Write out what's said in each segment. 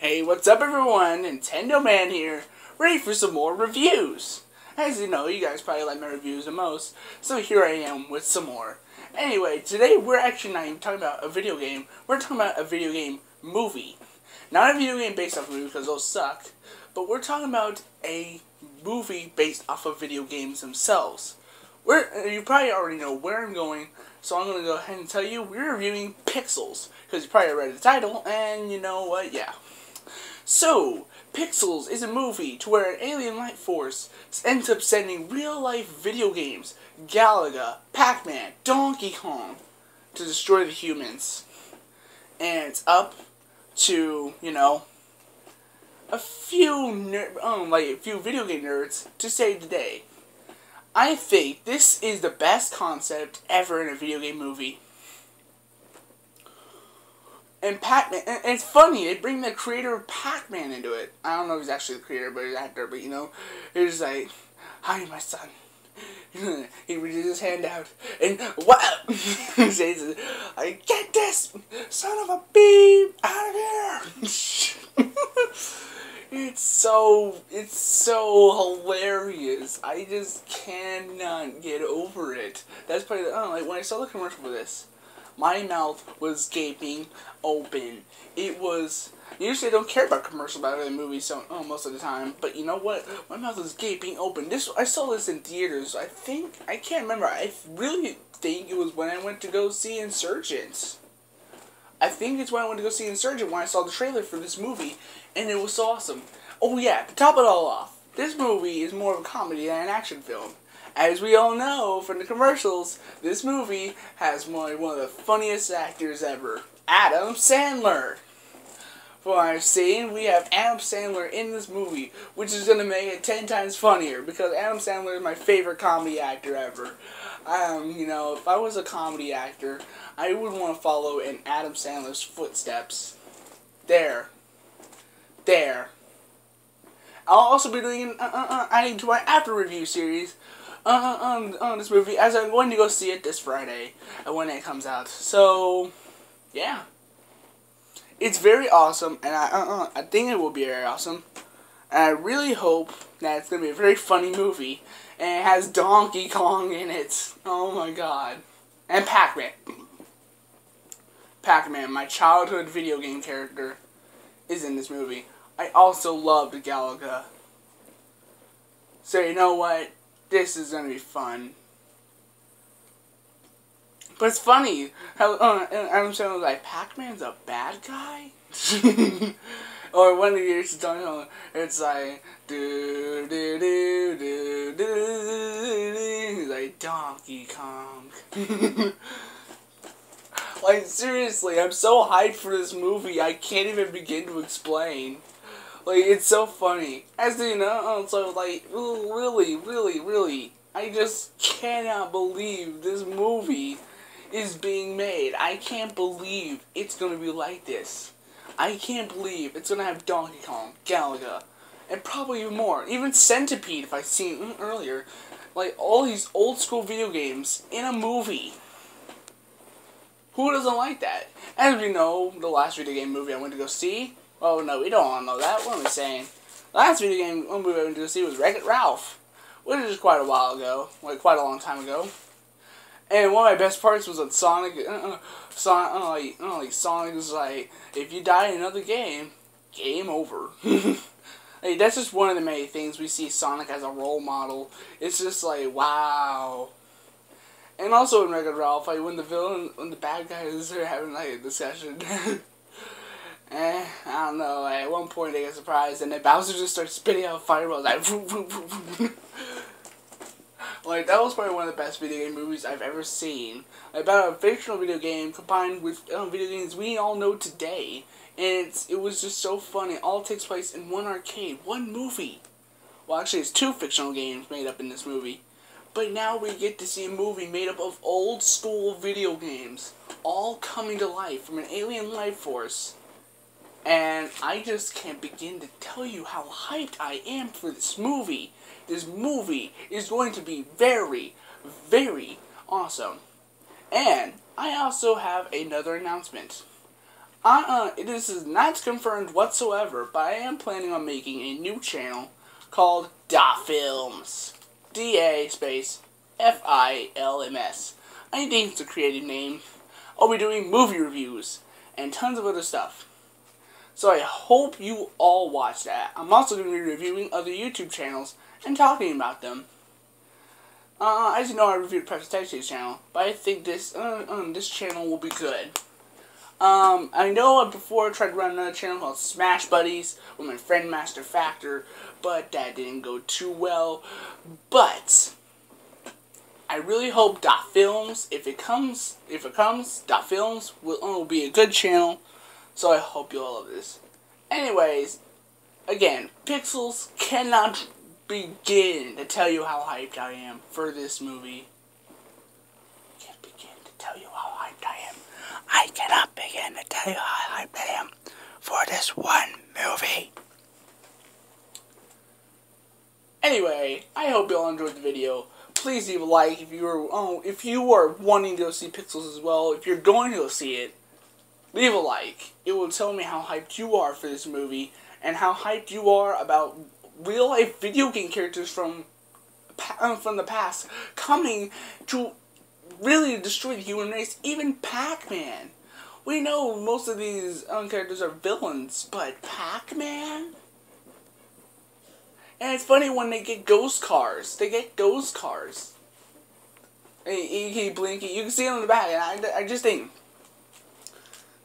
Hey, what's up everyone? Nintendo Man here, ready for some more reviews. As you know, you guys probably like my reviews the most, so here I am with some more. Anyway, today we're actually not even talking about a video game, we're talking about a video game movie. Not a video game based off of a movie, because those suck, but we're talking about a movie based off of video games themselves. You probably already know where I'm going, so I'm going to go ahead and tell you we're reviewing Pixels, because you probably read the title, and you know what, yeah. So, Pixels is a movie to where an alien life force ends up sending real-life video games, Galaga, Pac-Man, Donkey Kong, to destroy the humans. And it's up to, you know, a few video game nerds to save the day. I think this is the best concept ever in a video game movie. And Pac-Man, and it's funny, they bring the creator of Pac-Man into it. I don't know if he's actually the creator, but he's an actor, but you know, he's like, "Hi, my son." He reaches his hand out, and what? He says, "I get this, son of a beep, out of here." It's so hilarious. I just cannot get over it. That's probably, like when I saw the commercial for this, my mouth was gaping open. It was, usually I don't care about commercials about other movies most of the time, but you know what? My mouth was gaping open. I saw this in theaters. I can't remember. I really think it was when I went to go see Insurgent. I think it's when I went to go see Insurgent when I saw the trailer for this movie, and it was so awesome. Oh yeah, to top it all off, this movie is more of a comedy than an action film. As we all know from the commercials, this movie has one of the funniest actors ever, Adam Sandler. From what I've seen, we have Adam Sandler in this movie, which is going to make it 10 times funnier, because Adam Sandler is my favorite comedy actor ever. You know, if I was a comedy actor, I would want to follow in Adam Sandler's footsteps. There. I'll also be doing adding to my after review series on this movie, as I'm going to go see it this Friday when it comes out. So, yeah, it's very awesome, and I think it will be very awesome. And I really hope that it's going to be a very funny movie, and it has Donkey Kong in it. Oh my god. And Pac-Man. Pac-Man, my childhood video game character, is in this movie. I also loved Galaga. So you know what? This is going to be fun. But it's funny how Adam Sandler was like, Pac-Man's a bad guy? Or one of the years it's like, do do do do do. He's like, Donkey Kong. Like, seriously, I'm so hyped for this movie, I can't even begin to explain. Like, it's so funny. As you know, so, like, really, I just cannot believe this movie is being made. I can't believe it's gonna be like this. I can't believe it's gonna have Donkey Kong, Galaga, and probably even more. Even Centipede, if I've seen it earlier. Like, all these old school video games in a movie. Who doesn't like that? As we know, the last video game movie I went to go see, oh no, we don't want to know that, what am I saying? The last video game movie I went to go see was Wreck-It Ralph, which is quite a while ago, like quite a long time ago. And one of my best parts was that Sonic was like, if you die in another game, game over. Like, that's just one of the many things we see Sonic as a role model. It's just like, wow. And also in Wreck-It Ralph, like, when the bad guys are having, like, a discussion, I don't know, like, at one point they get surprised, and then Bowser just starts spitting out fireballs, like, vroom, vroom, vroom, vroom. Like, that was probably one of the best video game movies I've ever seen. About a fictional video game combined with video games we all know today. And it was just so funny. It all takes place in one arcade, one movie. Well, actually, it's 2 fictional games made up in this movie. But now we get to see a movie made up of old school video games, all coming to life from an alien life force. And I just can't begin to tell you how hyped I am for this movie. This movie is going to be very, very awesome. And I also have another announcement. This is not confirmed whatsoever, but I am planning on making a new channel called Da Films. DA space FILMS. I think it's a creative name. I'll be doing movie reviews and tons of other stuff. So I hope you all watch that. I'm also going to be reviewing other YouTube channels and talking about them. As you know, I reviewed Precious Texas channel, but I think this channel will be good. I know before I tried to run another channel called Smash Buddies with my friend Master Factor, but that didn't go too well. But I really hope Da Films, if it comes, Da Films will be a good channel. So I hope you all love this. Anyways, again, Pixels cannot begin to tell you how hyped I am for this movie. Can't begin to tell you how hyped I am. I cannot begin to tell you how hyped I am for this one movie. Anyway, I hope you all enjoyed the video. Please leave a like if you are wanting to go see Pixels as well. If you're going to go see it, leave a like. It will tell me how hyped you are for this movie and how hyped you are about real life video game characters from the past coming to really destroy the human race. Even Pac-Man. We know most of these characters are villains, but Pac-Man? And it's funny when they get ghost cars. They get ghost cars. Hey, Blinky, you can see them in the back, and I just think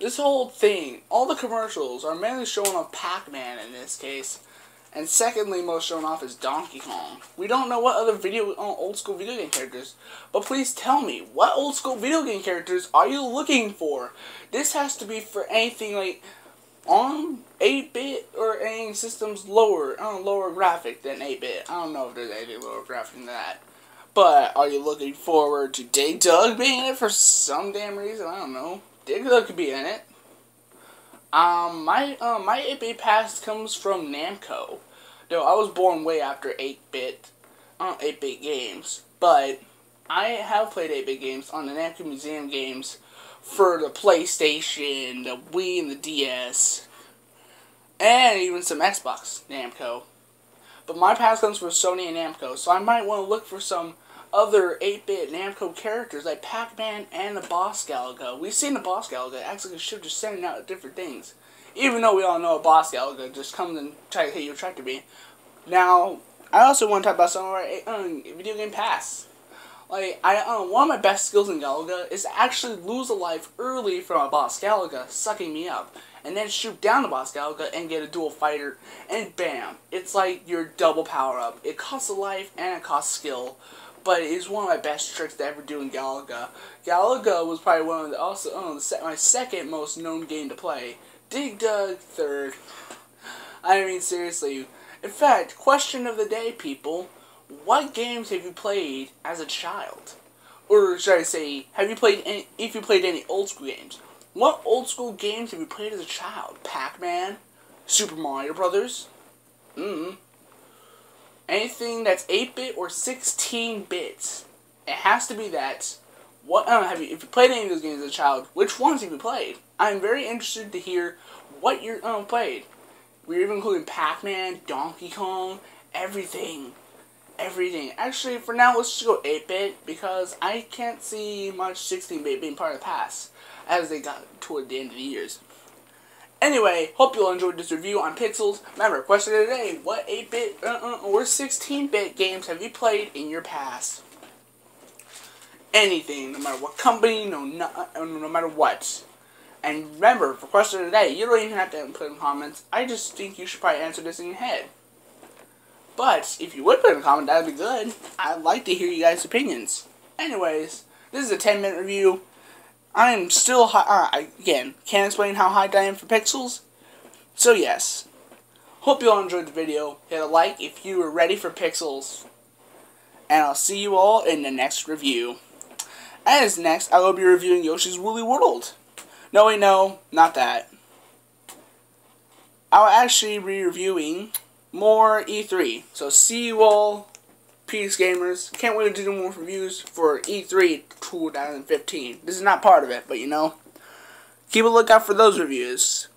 this whole thing, all the commercials are mainly showing off Pac-Man in this case. And secondly, most shown off is Donkey Kong. We don't know what other old school video game characters, but please tell me, what old school video game characters are you looking for? This has to be for anything like on 8-bit or any systems lower graphic than 8-bit. I don't know if there's anything lower graphic than that. But are you looking forward to Dig Dug being in it for some damn reason? I don't know. Dig Dug could be in it. My 8-bit past comes from Namco. Though I was born way after 8-bit games, but I have played 8-bit games on the Namco Museum games for the PlayStation, the Wii, and the DS, and even some Xbox Namco. But my past comes from Sony and Namco, so I might want to look for some other 8-bit Namco characters like Pac-Man and the Boss Galaga. We've seen the Boss Galaga acts like a ship just sending out different things. Even though we all know a Boss Galaga just comes and tries to hit your tractor beam. Now, I also want to talk about some of our video game pasts. Like, one of my best skills in Galaga is to actually lose a life early from a Boss Galaga sucking me up, and then shoot down the Boss Galaga and get a dual fighter, and bam, it's like your double power up. It costs a life and it costs skill, but it is one of my best tricks to ever do in Galaga. Galaga was probably one of my second most known game to play. Dig Dug third. I mean, seriously. In fact, question of the day, people. What games have you played as a child? Or should I say, have you played any, if you played any old school games? What old school games have you played as a child? Pac-Man? Super Mario Brothers? Anything that's 8-bit or 16-bit. It has to be that. If you played any of those games as a child, which ones have you played? I'm very interested to hear what you played. We're even including Pac-Man, Donkey Kong, everything. Everything. Actually, for now, let's just go 8-bit, because I can't see much 16-bit being part of the past, as they got toward the end of the years. Anyway, hope you all enjoyed this review on Pixels. Remember, question of the day, what 8-bit or 16-bit games have you played in your past? Anything, no matter what company, no matter what. And remember, for question of the day, you don't even have to put in comments. I just think you should probably answer this in your head. But, if you would put in a comment, that would be good. I'd like to hear you guys' opinions. Anyways, this is a 10-minute review. I am still, again, can't explain how hyped I am for Pixels. So yes, hope you all enjoyed the video. Hit a like if you are ready for Pixels. And I'll see you all in the next review. As next, I will be reviewing Yoshi's Woolly World. No, wait, no, not that. I'll actually be reviewing more E3. So see you all, peace gamers. Can't wait to do more reviews for E3 2015. This is not part of it, but you know. keep a lookout for those reviews.